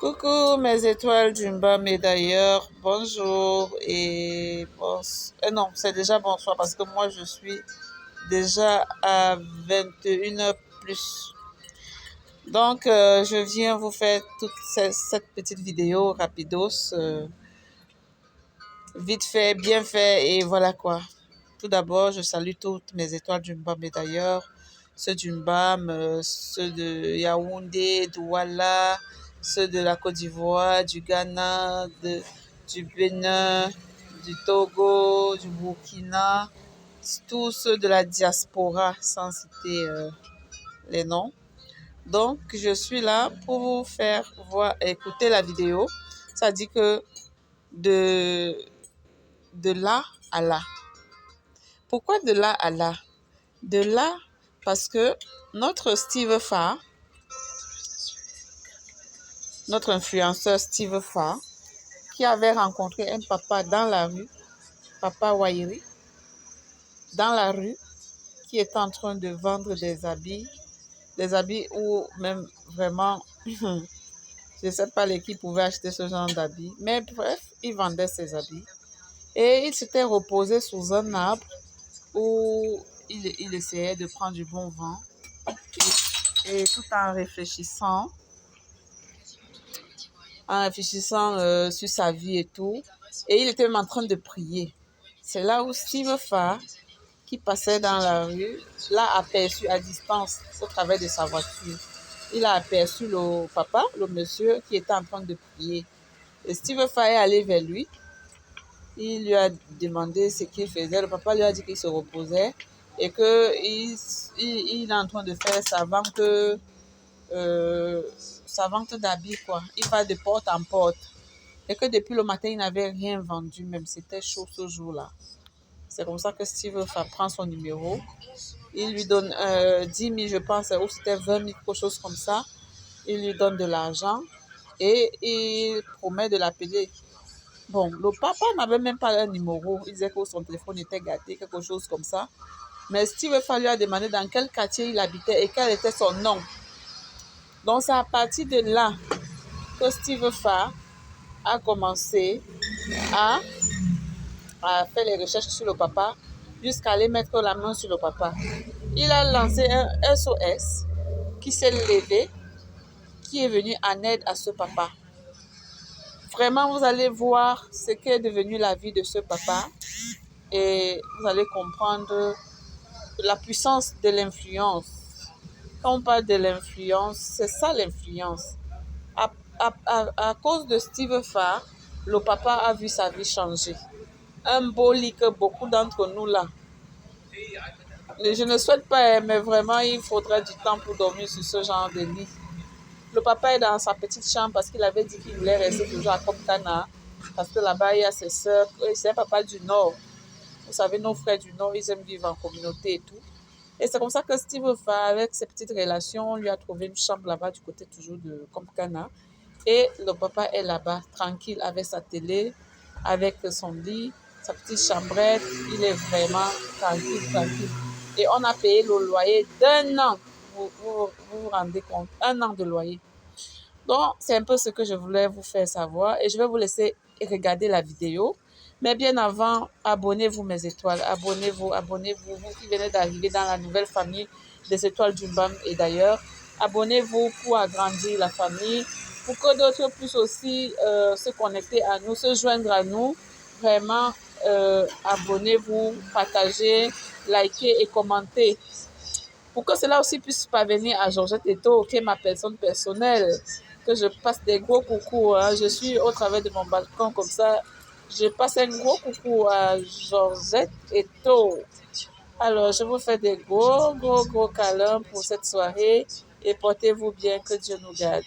Coucou mes étoiles Jumba, mais d'ailleurs, bonjour et non, c'est déjà bonsoir parce que moi je suis déjà à 21h plus. Donc, je viens vous faire toute cette petite vidéo rapidos, vite fait, bien fait et voilà quoi. Tout d'abord, je salue toutes mes étoiles Jumba, mais d'ailleurs, ceux d'Umbam, ceux de Yaoundé, Douala, ceux de la Côte d'Ivoire, du Ghana, du Bénin, du Togo, du Burkina, tous ceux de la diaspora, sans citer les noms. Donc, je suis là pour vous faire voir, écouter la vidéo. Ça dit que de, de là à là. Pourquoi de là à là? De là, parce que notre Steve Farr, notre influenceur Steve Farr, qui avait rencontré un papa dans la rue, papa Wairi, dans la rue, qui était en train de vendre des habits où même vraiment, je ne sais pas qui pouvait acheter ce genre d'habits, mais bref, il vendait ses habits. Et il s'était reposé sous un arbre où il essayait de prendre du bon vent et tout en réfléchissant sur sa vie et tout. Et il était même en train de prier. C'est là où Steve Farr, qui passait dans la rue, l'a aperçu à distance au travers de sa voiture. Il a aperçu le papa, le monsieur, qui était en train de prier. Et Steve Farr est allé vers lui. Il lui a demandé ce qu'il faisait. Le papa lui a dit qu'il se reposait et qu'il est en train de faire sa vente d'habits, quoi. Il va de porte en porte. Et que depuis le matin, il n'avait rien vendu, même c'était chaud ce jour-là. C'est comme ça que Steve prend son numéro. Il lui donne 10 000, je pense, ou c'était 20 000, quelque chose comme ça. Il lui donne de l'argent et il promet de l'appeler. Bon, le papa n'avait même pas un numéro. Il disait que son téléphone était gâté, quelque chose comme ça. Mais Steve lui a demandé dans quel quartier il habitait et quel était son nom. Donc, c'est à partir de là que Steve Farr a commencé à faire les recherches sur le papa jusqu'à aller mettre la main sur le papa. Il a lancé un SOS qui s'est levé, qui est venu en aide à ce papa. Vraiment, vous allez voir ce qu'est devenu la vie de ce papa et vous allez comprendre la puissance de l'influence. Quand on parle de l'influence, c'est ça l'influence. À cause de Steve Farr, le papa a vu sa vie changer. Un beau lit que beaucoup d'entre nous là. Je ne souhaite pas, mais vraiment, il faudrait du temps pour dormir sur ce genre de lit. Le papa est dans sa petite chambre parce qu'il avait dit qu'il voulait rester toujours à Kopkana. Parce que là-bas, il y a ses soeurs. C'est un papa du Nord. Vous savez, nos frères du Nord, ils aiment vivre en communauté et tout. Et c'est comme ça que Steve Farr, avec ses petites relations, lui a trouvé une chambre là-bas du côté toujours de Kopkana. Et le papa est là-bas, tranquille, avec sa télé, avec son lit, sa petite chambrette. Il est vraiment tranquille. Et on a payé le loyer d'1 an. Vous rendez compte, 1 an de loyer. Donc, c'est un peu ce que je voulais vous faire savoir. Et je vais vous laisser regarder la vidéo. Mais bien avant, abonnez-vous mes étoiles. Abonnez-vous, vous qui venez d'arriver dans la nouvelle famille des étoiles du BAM et d'ailleurs. Abonnez-vous pour agrandir la famille, pour que d'autres puissent aussi se connecter à nous, se joindre à nous. Vraiment, abonnez-vous, partagez, likez et commentez. Pour que cela aussi puisse parvenir à Georgette Eto, qui est ma personne personnelle, que je passe des gros coucou. Hein. Je suis au travers de mon balcon comme ça. Je passe un gros coucou à Georgette Eto. Alors, je vous fais des gros câlins pour cette soirée et portez-vous bien, que Dieu nous garde.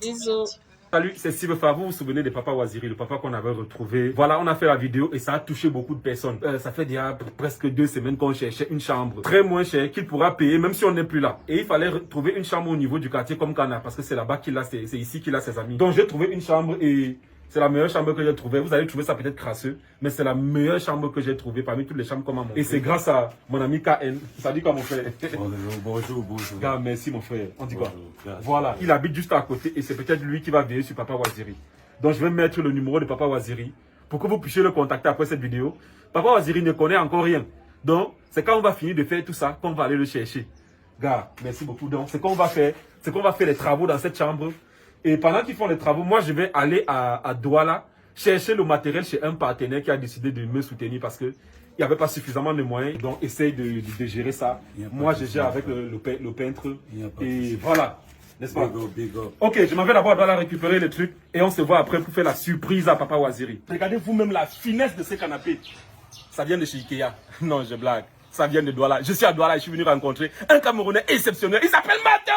Bisous. Salut, c'est Steve Farr. Vous vous souvenez de Papa Waziri, le papa qu'on avait retrouvé. Voilà, on a fait la vidéo et ça a touché beaucoup de personnes. Ça fait déjà presque 2 semaines qu'on cherchait une chambre très moins chère qu'il pourra payer même si on n'est plus là. Et il fallait trouver une chambre au niveau du quartier comme Cana parce que c'est là-bas qu'il a, c'est ici qu'il a ses amis. Donc j'ai trouvé une chambre et C'est la meilleure chambre que j'ai trouvée. Vous allez trouver ça peut-être crasseux, mais c'est la meilleure chambre que j'ai trouvée parmi toutes les chambres qu'on m'a montrées. Et c'est grâce à mon ami KN. Ça dit quoi, mon frère? Bonjour. Gars, merci, mon frère. On dit quoi? Bonjour. Voilà, il habite juste à côté et c'est peut-être lui qui va veiller sur Papa Waziri. Donc, je vais mettre le numéro de Papa Waziri pour que vous puissiez le contacter après cette vidéo. Papa Waziri ne connaît encore rien. Donc, c'est quand on va finir de faire tout ça qu'on va aller le chercher. Gars, merci beaucoup. Donc, c'est qu'on va faire les travaux dans cette chambre. Et pendant qu'ils font les travaux, moi, je vais aller à Douala chercher le matériel chez un partenaire qui a décidé de me soutenir parce que il n'y avait pas suffisamment de moyens. Donc, essaye de gérer ça. Moi, je gère avec le peintre. Et voilà. N'est-ce pas? Big up. Ok, je m'en vais d'abord à récupérer les trucs et on se voit après pour faire la surprise à Papa Waziri. Regardez vous-même la finesse de ces canapés. Ça vient de chez Ikea. Non, je blague. Ça vient de Douala. Je suis à Douala et je suis venu rencontrer un Camerounais exceptionnel. Il s'appelle Matteo.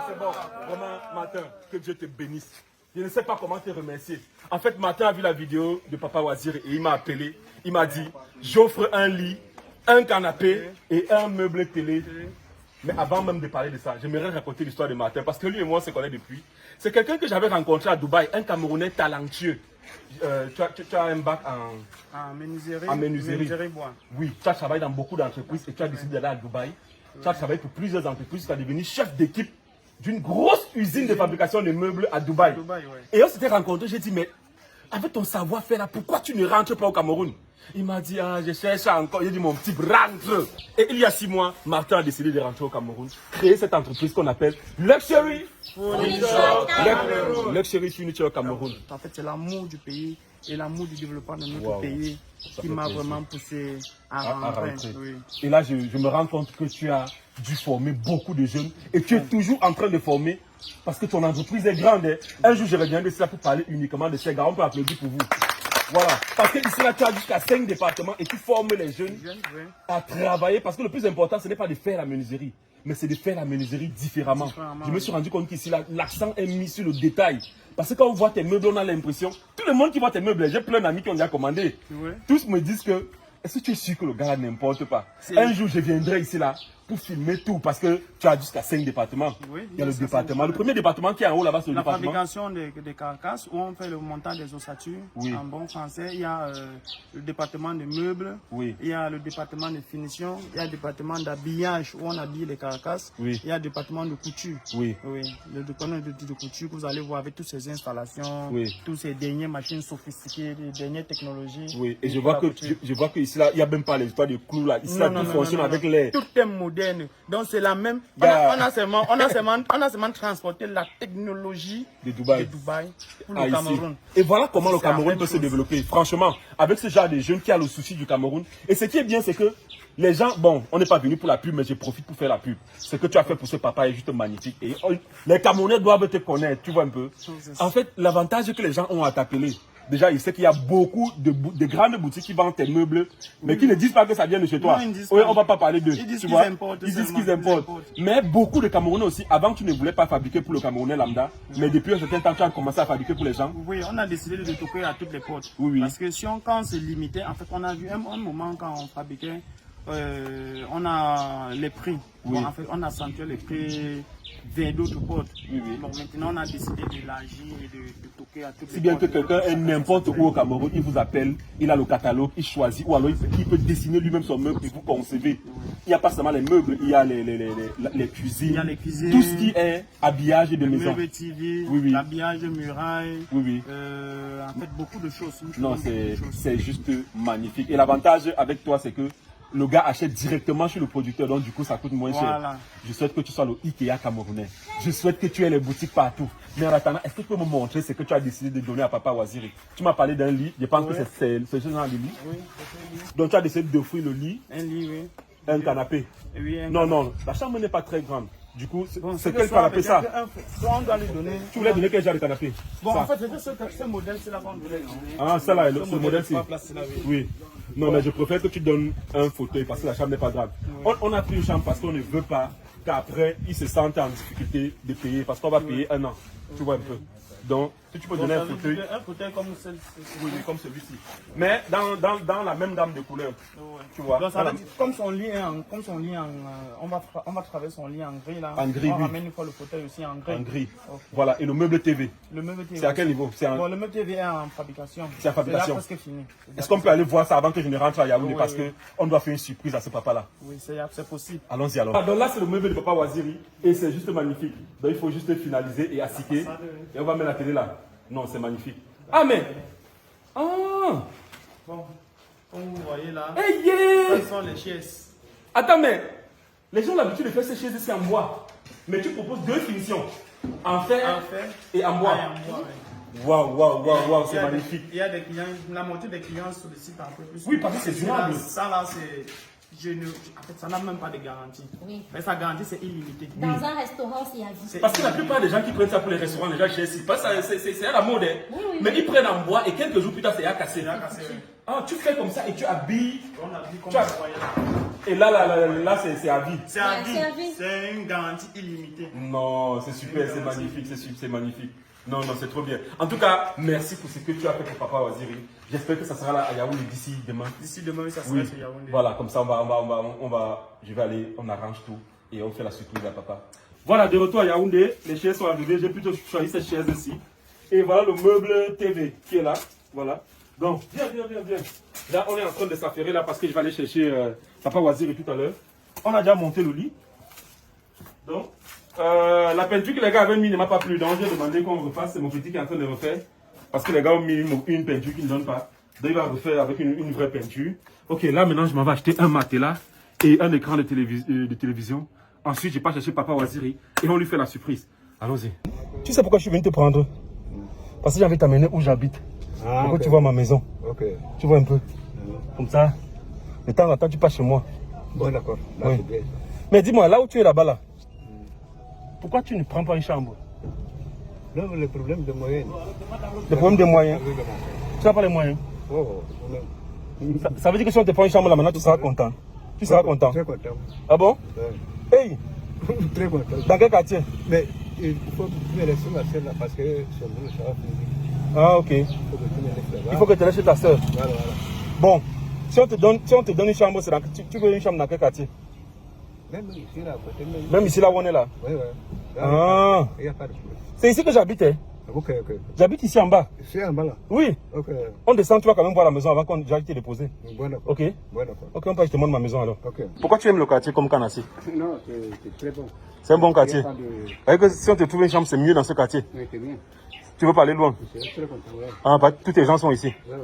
C'est bon. Vraiment, Martin, que Dieu te bénisse. Je ne sais pas comment te remercier. En fait, Martin a vu la vidéo de Papa Waziri et il m'a appelé. Il m'a dit, j'offre un lit, un canapé et un meuble télé. Mais avant même de parler de ça, j'aimerais raconter l'histoire de Martin parce que lui et moi on se connaît depuis. C'est quelqu'un que j'avais rencontré à Dubaï, un Camerounais talentueux. Tu as un bac en menuiserie. Bois. Oui, tu as travaillé dans beaucoup d'entreprises et tu as décidé d'aller à Dubaï. Tu as travaillé pour plusieurs entreprises, tu es devenu chef d'équipe d'une grosse usine de fabrication de meubles à Dubaï. Et on s'était rencontrés, j'ai dit, mais avec ton savoir-faire là, pourquoi tu ne rentres pas au Cameroun? Il m'a dit, ah, je cherche encore. J'ai dit, mon petit, rentre. Et il y a 6 mois, Martin a décidé de rentrer au Cameroun, créer cette entreprise qu'on appelle Luxury Furniture Cameroun. En fait, c'est l'amour du pays et l'amour du développement de notre pays qui m'a vraiment poussé à rentrer. Oui. Et là, je me rends compte que tu as dû former beaucoup de jeunes et tu es toujours en train de former parce que ton entreprise est grande. Hein. Un jour, je reviendrai de ça pour parler uniquement de ces gars. On peut applaudir pour vous. Voilà. Parce que ici, là, tu as jusqu'à 5 départements et tu formes les jeunes à travailler. Parce que le plus important, ce n'est pas de faire la menuiserie, mais c'est de faire la menuiserie différemment. Je me suis rendu compte qu'ici, l'accent est mis sur le détail. Parce que quand on voit tes meubles, on a l'impression, tout le monde qui voit tes meubles, j'ai plein d'amis qui ont déjà commandé. Tous me disent que, est-ce que tu es sûr que le gars n'importe pas? Un jour, je viendrai ici, là, pour filmer tout, parce que tu as jusqu'à 5 départements. Il y a le département. Le premier département qui est en haut, là-bas, c'est le département. La fabrication des carcasses, où on fait le montage des ossatures. En bon français, il y a le département de meubles. Il y a le département de finition. Il y a le département d'habillage, où on habille les carcasses. Il y a le département de couture. Le département de couture que vous allez voir avec toutes ces installations, toutes ces dernières machines sophistiquées, les dernières technologies. Et je vois que ici, là, il n'y a même pas les histoires de clous, là. Ici, là, tout fonctionne avec l'air. Tout est moderne. Donc c'est la même. On a seulement transporté la technologie de Dubaï pour le Cameroun. Et voilà comment le Cameroun peut se développer. Franchement, avec ce genre de jeunes qui a le souci du Cameroun. Et ce qui est bien, c'est que les gens, bon, on n'est pas venu pour la pub, mais je profite pour faire la pub. Ce que tu as fait pour ce papa est juste magnifique. Et les Camerounais doivent te connaître, tu vois un peu. En fait, l'avantage que les gens ont à t'appeler, déjà, il sait qu'il y a beaucoup de grandes boutiques qui vendent tes meubles, mais qui ne disent pas que ça vient de chez toi. On ne va pas parler d'eux. Ils disent qu'ils importent. Ils disent qu'ils importent. Mais beaucoup de Camerounais aussi, avant tu ne voulais pas fabriquer pour le Camerounais lambda, mais depuis un certain temps, tu as commencé à fabriquer pour les gens. Oui, on a décidé de toquer à toutes les portes. Parce que si quand on se limitait, en fait, on a vu un moment quand on fabriquait, on a les prix. Bon, en fait, on a accentué les prix vers d'autres portes. Bon, maintenant, on a décidé d'élargir et de toquer à toutes les portes. Si bien que quelqu'un est n'importe où au Cameroun, il vous appelle, il a le catalogue, il choisit, ou alors il peut dessiner lui-même son meuble et vous concevez. Il n'y a pas seulement les meubles, il y a les cuisines, il y a les cuisines, tout ce qui est habillage de maison. Meubles TV, l'habillage de murailles, en fait, beaucoup de choses. Non, c'est juste magnifique. Et l'avantage avec toi, c'est que le gars achète directement chez le producteur, donc du coup ça coûte moins cher. Je souhaite que tu sois le Ikea camerounais. Je souhaite que tu aies les boutiques partout. Mais en attendant, est-ce que tu peux me montrer ce que tu as décidé de donner à Papa Waziri? Tu m'as parlé d'un lit, je pense que c'est ce genre de lit. Donc tu as décidé d'offrir le lit, un canapé. Non, la chambre n'est pas très grande. Du coup, c'est quel canapé ça? On doit lui donner. Tu voulais donner quel genre de canapé? Bon, en fait, c'est ce modèle-ci là qu'on voulait. Ah, ça là, ce modèle-ci. Oui. Non, mais je préfère que tu donnes un fauteuil parce que la chambre n'est pas grande. On a pris une chambre parce qu'on ne veut pas qu'après, ils se sentent en difficulté de payer parce qu'on va payer 1 an. Tu vois un peu. Donc, si tu peux donner un fauteuil. Un fauteuil comme celle-ci. Oui, comme celui-ci. Mais dans la même gamme de couleurs. Ouais. Tu vois. Donc, ça veut dire, comme son lit est on va travailler son lit en gris là. En gris, on oui. ramène une fois le fauteuil aussi en gris. En gris. Okay. Voilà. Et le meuble TV. Le meuble TV. C'est à quel niveau? Bon, le meuble TV est en fabrication. C'est en fabrication. C'est presque fini. Est-ce qu'on peut aller voir ça avant que je ne rentre à Yaoundé? Parce qu'on doit faire une surprise à ce papa-là. Oui, c'est possible. Allons-y alors. Donc là, c'est le meuble de Papa Waziri. Et c'est juste magnifique. Donc il faut juste finaliser et assiquer. Et on va mettre la télé là. Non, c'est magnifique. Ah, mais. Ah! Bon, comme vous voyez là, Hey, yeah! ce sont les chaises. Attends, mais. Les gens ont l'habitude de faire ces chaises ici en bois. Mais tu proposes deux finitions. En fer et en bois. Waouh, waouh, waouh, waouh, c'est magnifique. Il y a des clients, la moitié des clients sollicitent un peu plus. Oui, parce que c'est durable. Ça là, c'est. En fait, ça n'a même pas de garantie. Oui. Mais sa garantie, c'est illimité. Dans un restaurant, s'il y a vie. Parce que la plupart des gens qui prennent ça pour les restaurants, les gens chez ici, parce que c'est à la mode. Hein. Oui, oui, mais ils prennent en bois et quelques jours plus tard, c'est à casser. Oui. Ah, tu fais comme ça et tu habilles. On a vu comment vous voyez là. Et là c'est à vie. C'est à vie. C'est à vie. C'est une garantie illimitée. Non, c'est super, c'est magnifique, c'est magnifique. Non, non, c'est trop bien. En tout cas, merci pour ce que tu as fait pour Papa Waziri. J'espère que ça sera là à Yaoundé d'ici demain. D'ici demain, ça sera Oui. sur Yaoundé. Voilà, comme ça, je vais aller, on arrange tout et on fait la surprise à papa. Voilà, de retour à Yaoundé, les chaises sont arrivées. J'ai plutôt choisi cette chaise ici. Et voilà le meuble TV qui est là. Voilà. Donc, viens. Là, on est en train de s'affairer là parce que je vais aller chercher Papa Waziri tout à l'heure. On a déjà monté le lit. Donc, la peinture que les gars avaient mis ne m'a pas plu. Donc, j'ai demandé qu'on refasse. C'est mon petit qui est en train de refaire. Parce que les gars ont mis une peinture qui ne donne pas. Donc, il va refaire avec une vraie peinture. Ok, là maintenant, je m'en vais acheter un matelas et un écran de télévision. Ensuite, je pars chercher Papa Waziri et on lui fait la surprise. Allons-y. Tu sais pourquoi je suis venu te prendre? Parce que j'ai envie de t'amener où j'habite. Ah, pourquoi tu vois ma maison? Ok. Tu vois un peu? Comme ça, de temps en temps, tu passes chez moi. Bon, d'accord. Oui. Mais dis-moi, là où tu es là-bas, là, pourquoi tu ne prends pas une chambre? Non, le problème de moyens. Le problème des moyens? Tu n'as pas les moyens? Oh, ça veut dire que si on te prend une chambre là maintenant, tu seras content. Tu seras content. Très content. Ah bon? Ouais. Hey! Très content. Dans quel quartier? Mais il faut que tu me laisses ma soeur là parce que son boulot ça va finir. Ah ok. Il faut que tu me laisses chez ta soeur. Voilà. Bon, si on te donne une chambre, tu veux une chambre dans quel quartier? Même ici là, côté même ici là où on est là? Oui. Ah. Il n'y a pas de problème. C'est ici que j'habite. Hein? Ok. J'habite ici en bas. Ici en bas là? Oui. Ok. On descend, tu vas quand même voir la maison avant qu'on j'aille te déposer. Bon d'accord. Ok. Bon d'accord. Ok, on peut je te montre ma maison alors. Ok. Pourquoi tu aimes le quartier comme Kanassi? Non, c'est très bon. C'est un bon quartier. Il y a pas de... Avec que si on te trouve une chambre, c'est mieux dans ce quartier. Oui, c'est bien. Tu veux pas aller loin? Je suis très content, ouais. Ah, bah, tous tes gens sont ici. Ouais.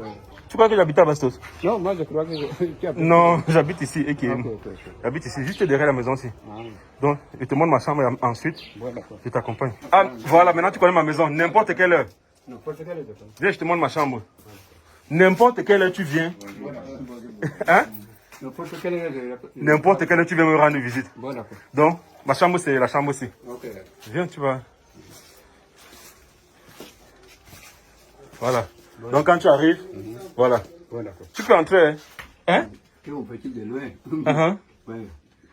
Tu crois que j'habite à Bastos? Non, moi je crois que tu as... Non, j'habite ici. Ok. J'habite ici, juste derrière la maison aussi. Ah. Donc, je te montre ma chambre et ensuite, Bon d'accord. je t'accompagne. Ah, voilà, maintenant tu connais ma maison. N'importe quelle heure. N'importe quelle heure. Viens, je te montre ma chambre. N'importe quelle heure tu viens. Hein? N'importe quelle heure. N'importe quelle heure tu viens me rendre visite. Bon d'accord. Donc, ma chambre, c'est la chambre aussi. Ok. Viens, tu vas. Voilà. Donc, quand tu arrives, voilà. Bon d'accord. Tu peux entrer, hein? Tu es mon petit de loin. Ouais.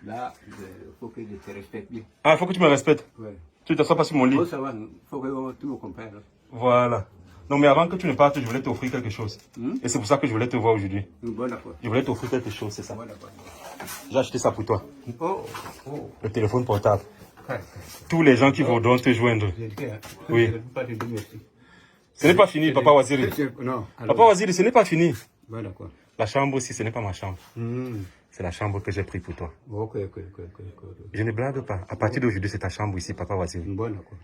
Là, il faut que je te respecte bien. Ah, il faut que tu me respectes. Ouais. Tu ne t'assois pas sur mon lit. Oh, ça va, il faut que tu me comprennes. Voilà. Non, mais avant que tu ne partes, je voulais t'offrir quelque chose. Et c'est pour ça que je voulais te voir aujourd'hui. Bon d'accord. Je voulais t'offrir quelque chose, c'est ça. Bon d'accord. J'ai acheté ça pour toi. Oh. Le téléphone portable. Ouais. Tous les gens qui voudront te joindre. Je dis, hein. Oui. Je ne peux pas te dire merci. Ce n'est pas fini, Papa Waziri. Non. Papa Waziri, ce n'est pas fini. Bon d'accord. La chambre aussi, ce n'est pas ma chambre. C'est la chambre que j'ai prise pour toi. Ok. Je ne blague pas. À partir d'aujourd'hui, c'est ta chambre ici, Papa Waziri. Bon d'accord.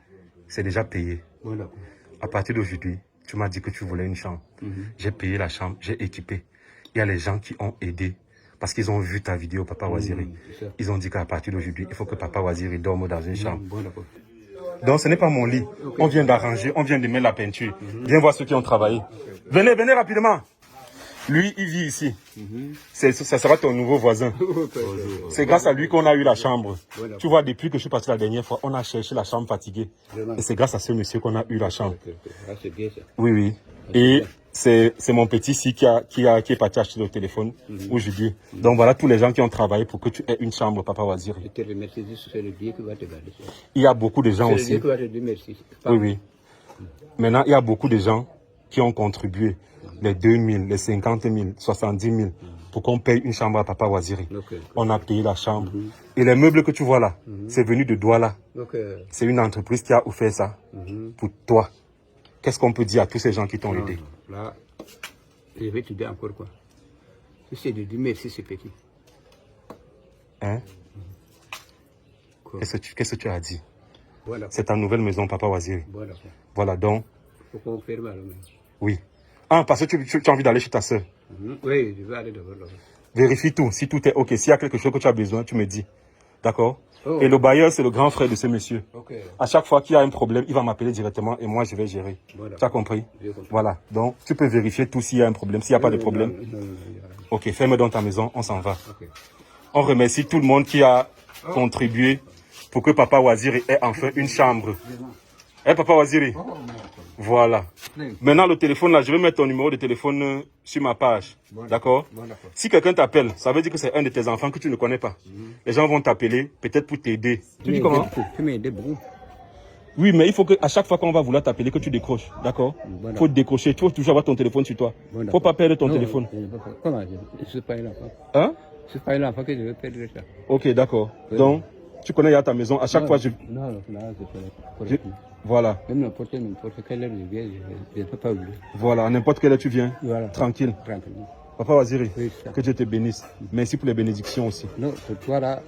C'est déjà payé. Bon d'accord. À partir d'aujourd'hui, tu m'as dit que tu voulais une chambre. J'ai payé la chambre, j'ai équipé. Il y a les gens qui ont aidé parce qu'ils ont vu ta vidéo, Papa Waziri. Ils ont dit qu'à partir d'aujourd'hui, il faut que Papa Waziri dorme dans une chambre. Bon d'accord. Donc ce n'est pas mon lit. On vient d'arranger, on vient de mettre la peinture. Viens voir ceux qui ont travaillé. Venez rapidement. Lui, il vit ici. Ça sera ton nouveau voisin. C'est grâce à lui qu'on a eu la chambre. Tu vois, depuis que je suis parti la dernière fois, on a cherché la chambre fatiguée. Et c'est grâce à ce monsieur qu'on a eu la chambre. Ah, c'est bien ça. Oui. Et c'est mon petit ici qui est parti acheter le téléphone aujourd'hui. Donc voilà tous les gens qui ont travaillé pour que tu aies une chambre, Papa Waziri. Je te remercie, c'est le Dieu qui va te garder. Il y a beaucoup de gens C'est aussi. le Dieu qui va te dire merci. Oui, oui. Maintenant, il y a beaucoup de gens qui ont contribué les 2000, les 50 000, 70 000 pour qu'on paye une chambre à Papa Waziri. On a payé la chambre. Et les meubles que tu vois là, c'est venu de Douala. C'est une entreprise qui a offert ça pour toi. Qu'est-ce qu'on peut dire à tous ces gens qui t'ont aidé? Là, je vais te dire encore quoi. C'est de dire merci, c'est petit. Hein? Qu'est-ce que tu as dit? Voilà. C'est ta nouvelle maison, Papa Waziri. Voilà. Voilà, donc. Faut qu'on ferme alors. Oui. Ah, parce que tu as envie d'aller chez ta soeur. Oui, je vais aller d'abord là. Vérifie tout. Si tout est OK, s'il y a quelque chose que tu as besoin, tu me dis. D'accord? Oh. Et le bailleur, c'est le grand frère de ce monsieur. Ok. À chaque fois qu'il y a un problème, il va m'appeler directement et moi, je vais gérer. Voilà. Tu as compris? J'ai compris. Voilà. Donc, tu peux vérifier tout s'il y a un problème. S'il n'y a pas de problème. Non. OK, ferme dans ta maison, on s'en va. Ok. On remercie tout le monde qui a contribué pour que Papa Waziri ait enfin une chambre. Hein, Papa Waziri? Voilà. Maintenant, le téléphone, là, je vais mettre ton numéro de téléphone sur ma page. D'accord? Si quelqu'un t'appelle, ça veut dire que c'est un de tes enfants que tu ne connais pas. Les gens vont t'appeler, peut-être pour t'aider. Tu dis comment? Tu m'as aidé beaucoup. Oui, mais il faut qu'à chaque fois qu'on va vouloir t'appeler, que tu décroches. D'accord? Il faut décrocher. Tu faut toujours avoir ton téléphone sur toi. Il ne faut pas perdre ton téléphone. Comment? Je ne suis pas un enfant. Hein? Je ne suis pas un enfant que je vais perdre ça. Ok, d'accord. Donc, tu connais à ta maison. À chaque fois, Non, je connais. Voilà. Même n'importe quelle heure je viens, je ne peux pas oublier. Voilà, à n'importe quelle heure tu viens. Voilà. Tranquille. Tranquille. Papa Waziri, Oui, ça. que Dieu te bénisse. Merci pour les bénédictions aussi. Non, pour toi là,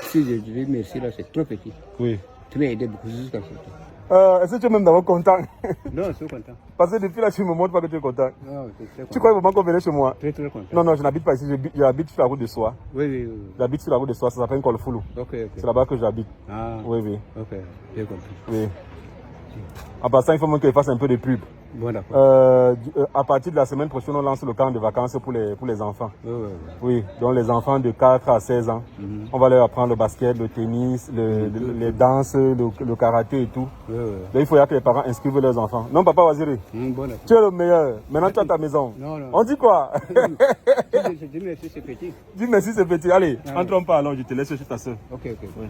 si je dis merci là, c'est trop petit. Oui. Tu m'as aidé beaucoup jusqu'à ça. Est-ce que tu es même d'abord content? Non, je suis content. Parce que depuis là, tu ne me montres pas que tu es content. Non, je suis très content. Tu crois vraiment qu'on venait chez moi? Très content. Non, je n'habite pas ici. J'habite sur la route de Soie. Oui. J'habite sur la route de Soie, ça s'appelle Kolfoulou. Ok. C'est là-bas que j'habite. Ah. Oui. Ok, j'ai compris. Oui. En passant, il faut même que je fasse un peu de pub. Bon, d'accord. À partir de la semaine prochaine, on lance le camp de vacances pour les enfants. Oui. Oui, donc les enfants de 4 à 16 ans, on va leur apprendre le basket, le tennis, les danses, le karaté et tout. Oui. Donc il faut que les parents inscrivent leurs enfants. Non, Papa Waziri, Bon, d'accord. tu es le meilleur. Maintenant, tu as ta maison. Non. On dit quoi? Je dis merci, c'est petit. Dis merci, c'est petit. Allez, entrons pas alors, je te laisse chez ta soeur. Ok. Oui.